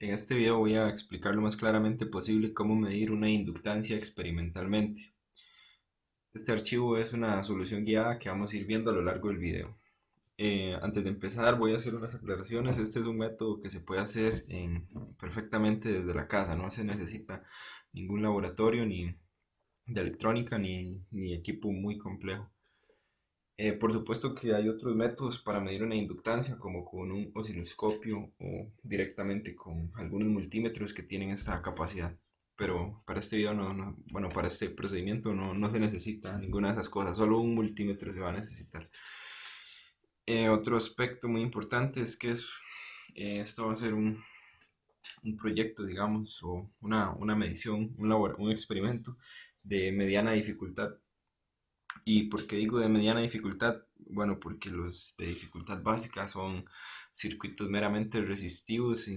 En este video voy a explicar lo más claramente posible cómo medir una inductancia experimentalmente. Este archivo es una solución guiada que vamos a ir viendo a lo largo del video. Antes de empezar voy a hacer unas aclaraciones. Este es un método que se puede hacer perfectamente desde la casa. No se necesita ningún laboratorio ni de electrónica ni equipo muy complejo. Por supuesto que hay otros métodos para medir una inductancia, como con un osciloscopio o directamente con algunos multímetros que tienen esta capacidad. Pero para este video bueno, para este procedimiento no se necesita ninguna de esas cosas, solo un multímetro se va a necesitar. Otro aspecto muy importante es que esto va a ser un proyecto, digamos, o una medición, un experimento de mediana dificultad. ¿Y por qué digo de mediana dificultad? Bueno, porque los de dificultad básica son circuitos meramente resistivos,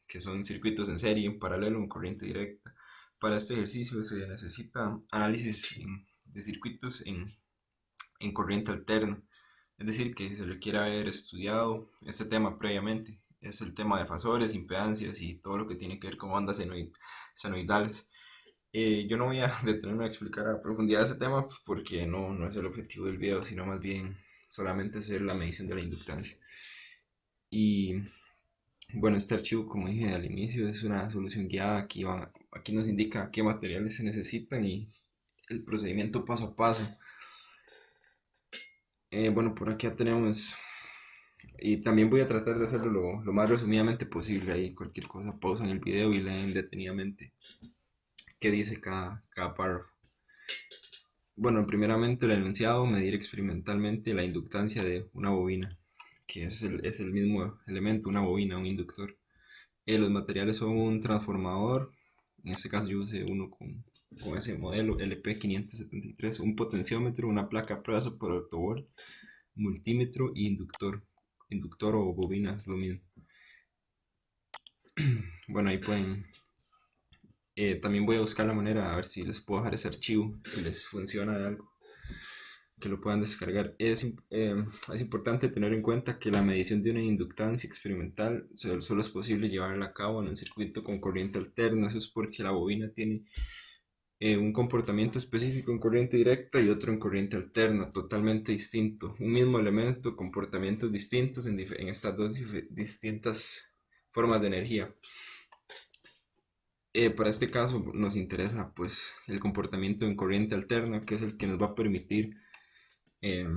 que son circuitos en serie, en paralelo, en corriente directa. Para este ejercicio se necesita análisis de circuitos en corriente alterna. Es decir, que se requiere haber estudiado este tema previamente. Es el tema de fasores, impedancias y todo lo que tiene que ver con ondas senoidales. Yo no voy a detenerme a explicar a profundidad ese tema porque no es el objetivo del video, sino más bien solamente hacer la medición de la inductancia. Y bueno, este archivo, como dije al inicio, es una solución guiada. Aquí nos indica qué materiales se necesitan y el procedimiento paso a paso. Bueno, por aquí ya tenemos, y también voy a tratar de hacerlo lo más resumidamente posible. Ahí cualquier cosa pausan el video y leen detenidamente qué dice cada párrafo. Bueno, primeramente el enunciado, medir experimentalmente la inductancia de una bobina, que es el mismo elemento, una bobina, un inductor. Los materiales son un transformador, en este caso yo usé uno con ese modelo LP573, un potenciómetro, una placa a prueba por autobol, multímetro y inductor. Inductor o bobina es lo mismo. Bueno, ahí pueden. También voy a buscar la manera a ver si les puedo dejar ese archivo, si les funciona de algo, que lo puedan descargar. Es importante tener en cuenta que la medición de una inductancia experimental solo es posible llevarla a cabo en un circuito con corriente alterna. Eso es porque la bobina tiene un comportamiento específico en corriente directa y otro en corriente alterna, totalmente distinto. Un mismo elemento, comportamientos distintos en estas dos distintas formas de energía. Para este caso nos interesa pues el comportamiento en corriente alterna, que es el que nos va a permitir eh,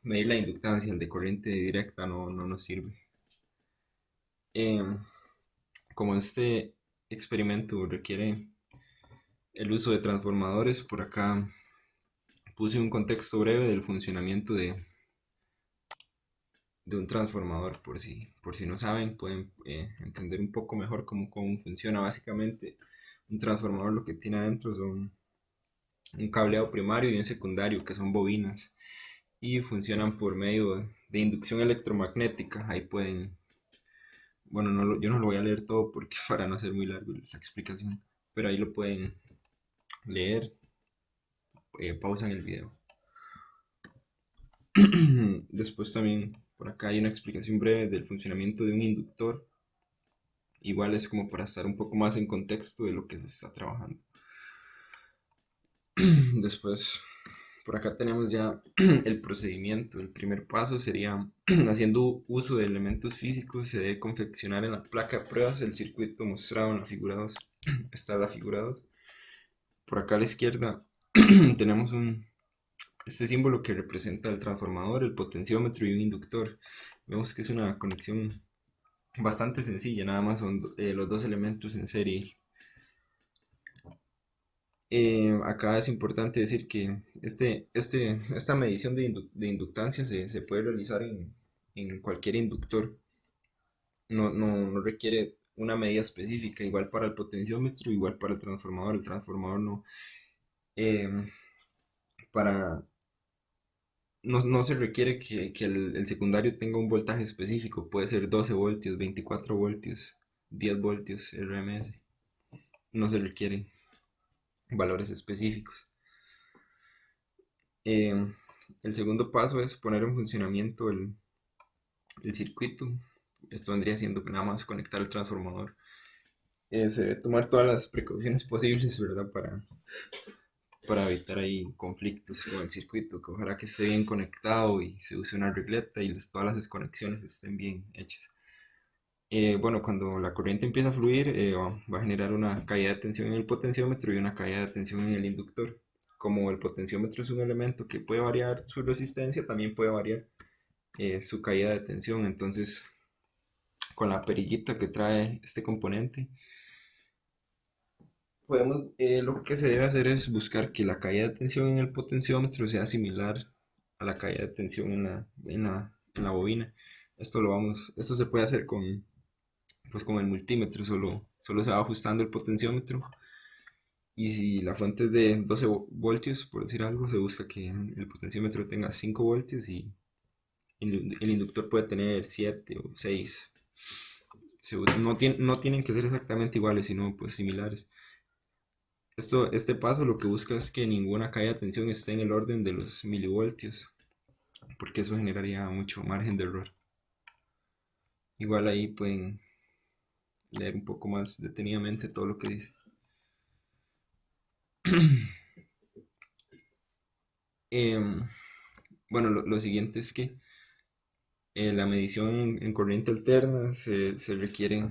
medir la inductancia. El de corriente directa no nos sirve. Eh, Como este experimento requiere el uso de transformadores, por acá puse un contexto breve del funcionamiento de un transformador. Por si no saben, pueden entender un poco mejor cómo funciona. Básicamente, un transformador lo que tiene adentro son un cableado primario y un secundario, que son bobinas, y funcionan por medio de inducción electromagnética. Ahí pueden, bueno, yo no lo voy a leer todo porque para no hacer muy largo la explicación, pero ahí lo pueden leer. Pausan el video. Después también por acá hay una explicación breve del funcionamiento de un inductor. Igual es como para estar un poco más en contexto de lo que se está trabajando. Después por acá tenemos ya el procedimiento. El primer paso sería, haciendo uso de elementos físicos, se debe confeccionar en la placa de pruebas el circuito mostrado en la figura 2. Está la figura 2. Por acá a la izquierda tenemos este símbolo que representa el transformador, el potenciómetro y un inductor. Vemos que es una conexión bastante sencilla, nada más son los dos elementos en serie. Acá es importante decir que esta medición de inductancia se puede realizar en cualquier inductor. No requiere una medida específica, igual para el potenciómetro, igual para el transformador. El transformador eh, para, no se requiere que el secundario tenga un voltaje específico. Puede ser 12 voltios, 24 voltios, 10 voltios RMS. No se requieren valores específicos. Eh, el segundo paso es poner en funcionamiento el circuito. Esto vendría siendo nada más conectar el transformador. Se debe tomar todas las precauciones posibles, ¿verdad? Para evitar ahí conflictos con el circuito, que ojalá que esté bien conectado y se use una regleta y todas las desconexiones estén bien hechas. Bueno, cuando la corriente empieza a fluir, va a generar una caída de tensión en el potenciómetro y una caída de tensión en el inductor. Como el potenciómetro es un elemento que puede variar su resistencia, también puede variar su caída de tensión. Entonces, con la perillita que trae este componente, lo que se debe hacer es buscar que la caída de tensión en el potenciómetro sea similar a la caída de tensión en la bobina. Esto se puede hacer pues con el multímetro, solo se va ajustando el potenciómetro y si la fuente es de 12 voltios, por decir algo, se busca que el potenciómetro tenga 5 voltios y el inductor puede tener 7 o 6. No tienen que ser exactamente iguales, sino pues similares. Este paso lo que busca es que ninguna caída de tensión esté en el orden de los milivoltios, porque eso generaría mucho margen de error. Igual ahí pueden leer un poco más detenidamente todo lo que dice. Em, bueno, lo siguiente es que la medición en corriente alterna se requiere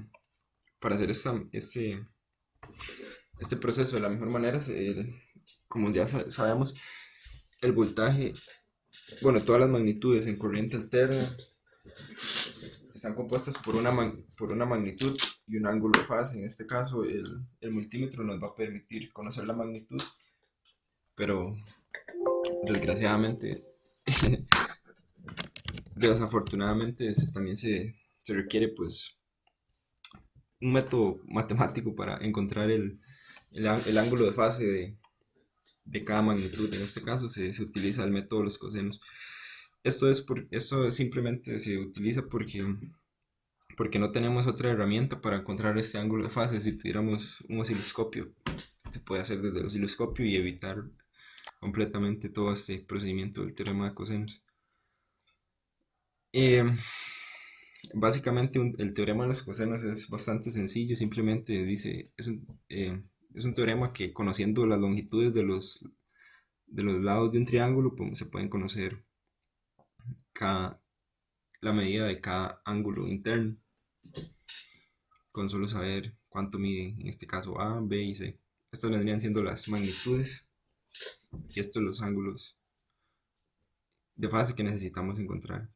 para hacer este proceso de la mejor manera. Como ya sabemos, el voltaje, bueno, todas las magnitudes en corriente alterna están compuestas por una magnitud y un ángulo de fase. En este caso, el multímetro nos va a permitir conocer la magnitud, pero desgraciadamente, desafortunadamente, también se requiere pues un método matemático para encontrar el ángulo de fase de cada magnitud. En este caso se utiliza el método de los cosenos. Esto simplemente se utiliza porque no tenemos otra herramienta para encontrar este ángulo de fase. Si tuviéramos un osciloscopio, se puede hacer desde el osciloscopio y evitar completamente todo este procedimiento del teorema de cosenos. Eh, Básicamente el teorema de los cosenos es bastante sencillo, simplemente dice, es un teorema que conociendo las longitudes de los lados de un triángulo pues, se pueden conocer cada, la medida de cada ángulo interno, con solo saber cuánto mide, en este caso A, B y C. Estas vendrían siendo las magnitudes y estos los ángulos de fase que necesitamos encontrar.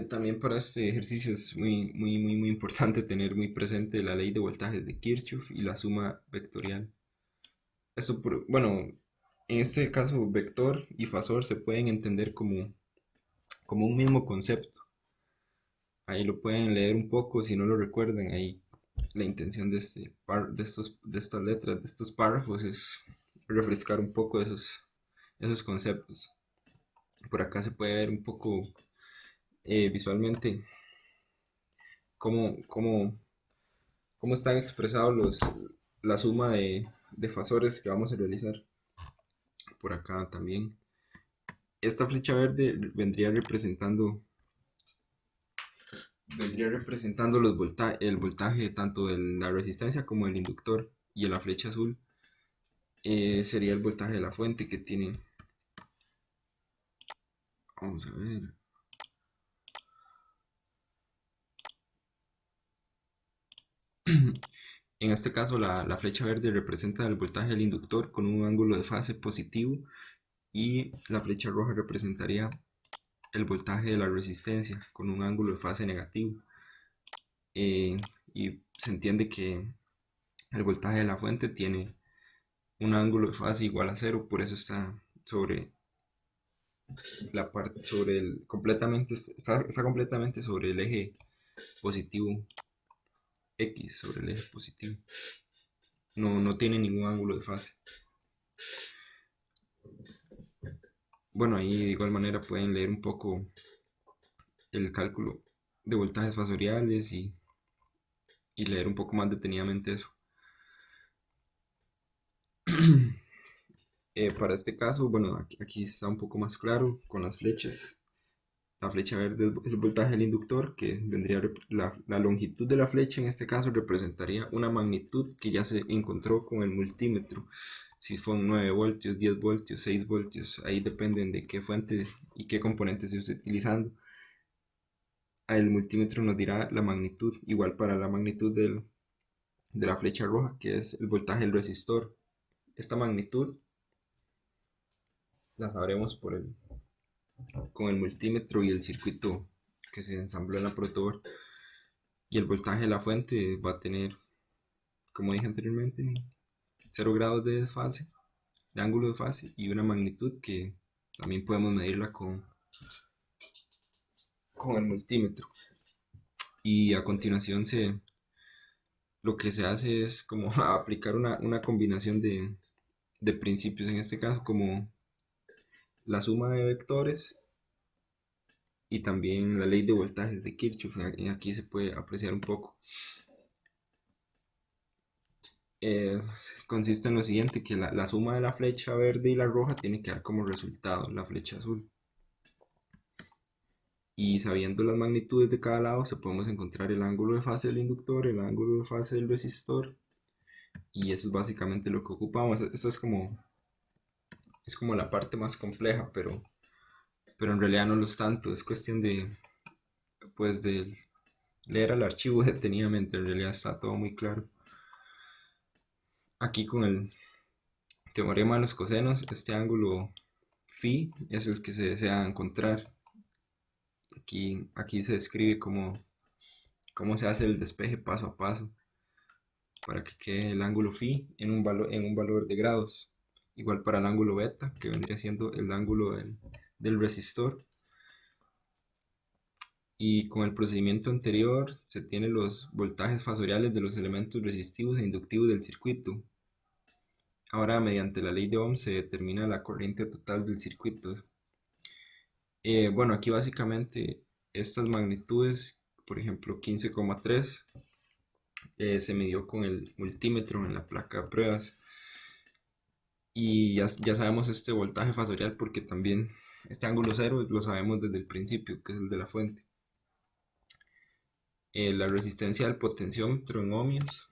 También para este ejercicio es muy importante tener muy presente la ley de voltajes de Kirchhoff y la suma vectorial. Bueno, en este caso vector y fasor se pueden entender como un mismo concepto. Ahí lo pueden leer un poco si no lo recuerdan. Ahí la intención de estas letras, de estos párrafos es refrescar un poco esos conceptos. Por acá se puede ver un poco visualmente cómo, cómo, cómo están expresados la suma de fasores que vamos a realizar. Por acá también. Esta flecha verde vendría representando el voltaje tanto de la resistencia como del inductor. Y en la flecha azul sería el voltaje de la fuente que tiene. Vamos a ver. En este caso, la flecha verde representa el voltaje del inductor con un ángulo de fase positivo y la flecha roja representaría el voltaje de la resistencia con un ángulo de fase negativo. Eh, y se entiende que el voltaje de la fuente tiene un ángulo de fase igual a cero, por eso está sobre la parte, está completamente sobre el eje positivo X, sobre el eje positivo. No tiene ningún ángulo de fase. Bueno, ahí de igual manera pueden leer un poco el cálculo de voltajes fasoriales y leer un poco más detenidamente eso. Para este caso, bueno, aquí está un poco más claro con las flechas. La flecha verde es el voltaje del inductor, que vendría la longitud de la flecha, en este caso representaría una magnitud que ya se encontró con el multímetro. Si son 9 voltios, 10 voltios, 6 voltios, ahí dependen de qué fuente y qué componente se esté utilizando. El multímetro nos dirá la magnitud, igual para la magnitud de la flecha roja, que es el voltaje del resistor. Esta magnitud la sabremos con el multímetro y el circuito que se ensambló en la protoboard. Y el voltaje de la fuente va a tener, como dije anteriormente, 0 grados de desfase, de ángulo de fase, y una magnitud que también podemos medirla con el multímetro. Y a continuación lo que se hace es como aplicar una combinación de principios, en este caso como la suma de vectores y también la ley de voltajes de Kirchhoff. Aquí se puede apreciar un poco. Consiste en lo siguiente, que la suma de la flecha verde y la roja tiene que dar como resultado la flecha azul. Y sabiendo las magnitudes de cada lado, se podemos encontrar el ángulo de fase del inductor, el ángulo de fase del resistor, y eso es básicamente lo que ocupamos. Esto es como la parte más compleja, pero en realidad no lo es tanto. Es cuestión pues, de leer el archivo detenidamente. En realidad está todo muy claro. Aquí con el teorema de los cosenos, este ángulo phi es el que se desea encontrar. Aquí se describe cómo se hace el despeje paso a paso para que quede el ángulo phi en un valor de grados. Igual para el ángulo beta, que vendría siendo el ángulo del resistor. Y con el procedimiento anterior se tienen los voltajes fasoriales de los elementos resistivos e inductivos del circuito. Ahora, mediante la ley de Ohm, se determina la corriente total del circuito. Bueno, aquí básicamente estas magnitudes, por ejemplo 15,3, se midió con el multímetro en la placa de pruebas. Y ya sabemos este voltaje fasorial porque también este ángulo cero lo sabemos desde el principio, que es el de la fuente. La resistencia del potenciómetro en ohmios,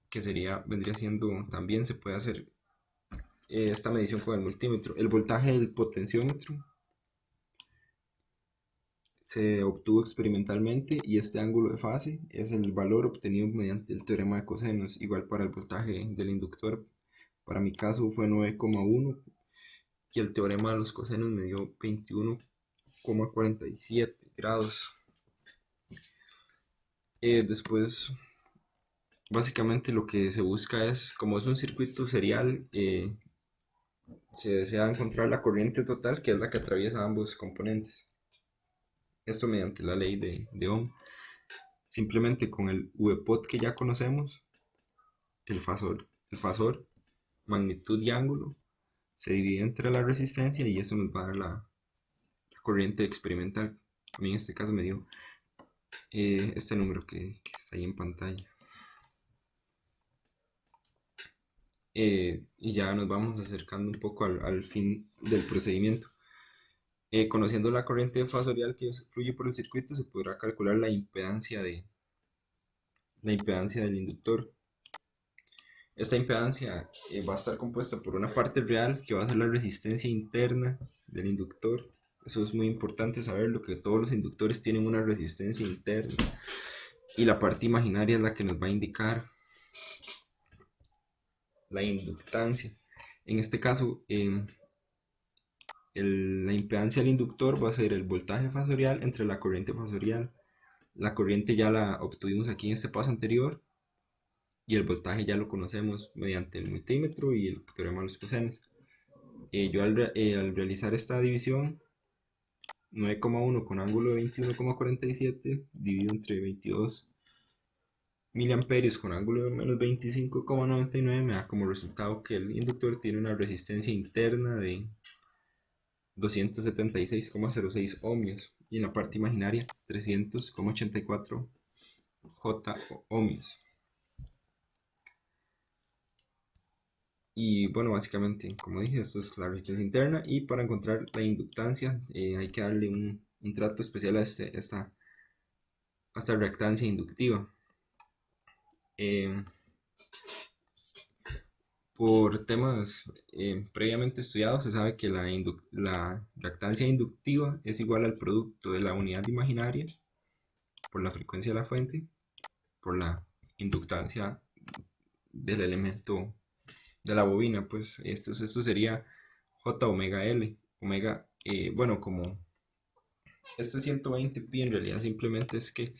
que vendría siendo, también se puede hacer esta medición con el multímetro. El voltaje del potenciómetro se obtuvo experimentalmente y este ángulo de fase es el valor obtenido mediante el teorema de cosenos, igual para el voltaje del inductor. Para mi caso fue 9,1 y el teorema de los cosenos me dio 21,47 grados. Después, básicamente lo que se busca es, como es un circuito serial, se desea encontrar la corriente total, que es la que atraviesa ambos componentes. Esto mediante la ley de Ohm. Simplemente con el VPOT que ya conocemos, el fasor, magnitud y ángulo, se divide entre la resistencia y eso nos va a dar la corriente experimental. A mí en este caso me dio este número que está ahí en pantalla. Y ya nos vamos acercando un poco al fin del procedimiento. Conociendo la corriente fasorial que fluye por el circuito, se podrá calcular la impedancia del inductor. Esta impedancia va a estar compuesta por una parte real, que va a ser la resistencia interna del inductor. Eso es muy importante saberlo, que todos los inductores tienen una resistencia interna. Y la parte imaginaria es la que nos va a indicar la inductancia. En este caso, la impedancia del inductor va a ser el voltaje fasorial entre la corriente fasorial. La corriente ya la obtuvimos aquí en este paso anterior y el voltaje ya lo conocemos mediante el multímetro y el teorema de los cosenos. Yo al realizar esta división, 9,1 con ángulo de 21,47 dividido entre 22 miliamperios con ángulo de menos 25,99 me da como resultado que el inductor tiene una resistencia interna de 276,06 ohmios y en la parte imaginaria 300,84 J ohmios. Y bueno, básicamente, como dije, esto es la resistencia interna y para encontrar la inductancia hay que darle un trato especial a, a esta reactancia inductiva. Eh, por temas previamente estudiados se sabe que la reactancia inductiva es igual al producto de la unidad imaginaria por la frecuencia de la fuente por la inductancia del elemento de la bobina, pues esto sería J omega L. Omega, bueno, como este 120 pi en realidad simplemente es que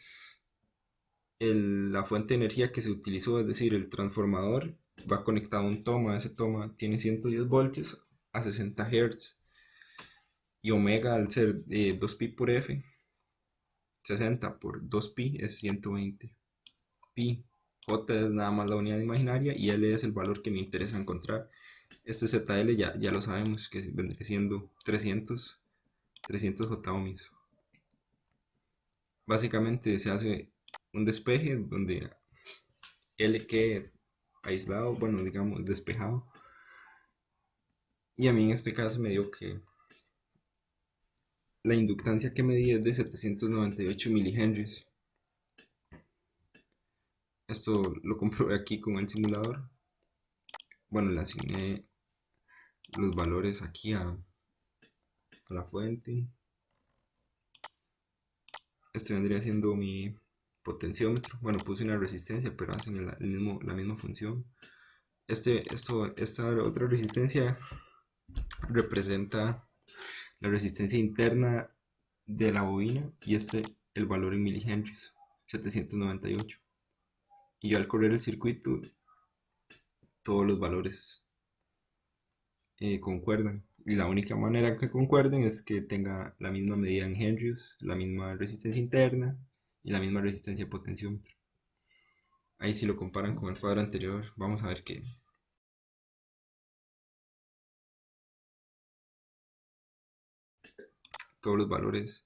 la fuente de energía que se utilizó, es decir, el transformador, va conectado a un toma, ese toma tiene 110 voltios a 60 Hz y omega al ser 2 pi por F, 60 por 2 pi es 120 pi. J es nada más la unidad imaginaria y L es el valor que me interesa encontrar. Este ZL ya lo sabemos que vendría siendo 300 J ohmios. Básicamente se hace un despeje donde L quede aislado, bueno, digamos despejado. Y a mí en este caso me dio que la inductancia que medí es de 798 milihenries. Esto lo comprobé aquí con el simulador. Bueno, le asigné los valores aquí a la fuente. Este vendría siendo mi potenciómetro. Bueno, puse una resistencia, pero hacen la misma función. Esta otra resistencia representa la resistencia interna de la bobina y el valor en milihenries, 798. Y yo al correr el circuito, todos los valores concuerdan. Y la única manera que concuerden es que tenga la misma medida en henries, la misma resistencia interna y la misma resistencia potenciómetro. Ahí si lo comparan con el cuadro anterior, vamos a ver que todos los valores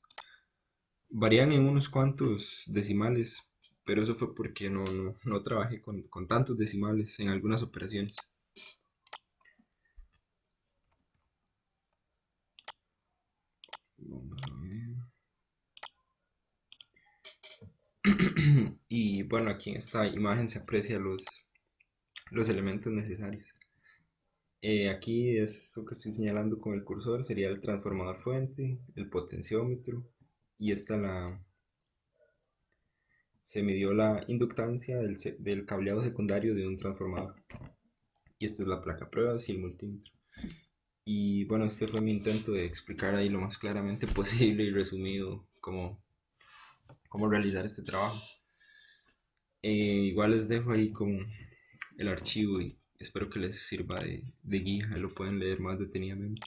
varían en unos cuantos decimales, pero eso fue porque no trabajé con tantos decimales en algunas operaciones. Vamos a ver. Y bueno, aquí en esta imagen se aprecian los elementos necesarios. Aquí es lo que estoy señalando con el cursor, sería el transformador fuente, el potenciómetro y se midió la inductancia del cableado secundario de un transformador. Y esta es la placa pruebas y el multímetro. Y bueno, este fue mi intento de explicar ahí lo más claramente posible y resumido cómo realizar este trabajo. Igual les dejo ahí con el archivo y espero que les sirva de guía, ahí lo pueden leer más detenidamente.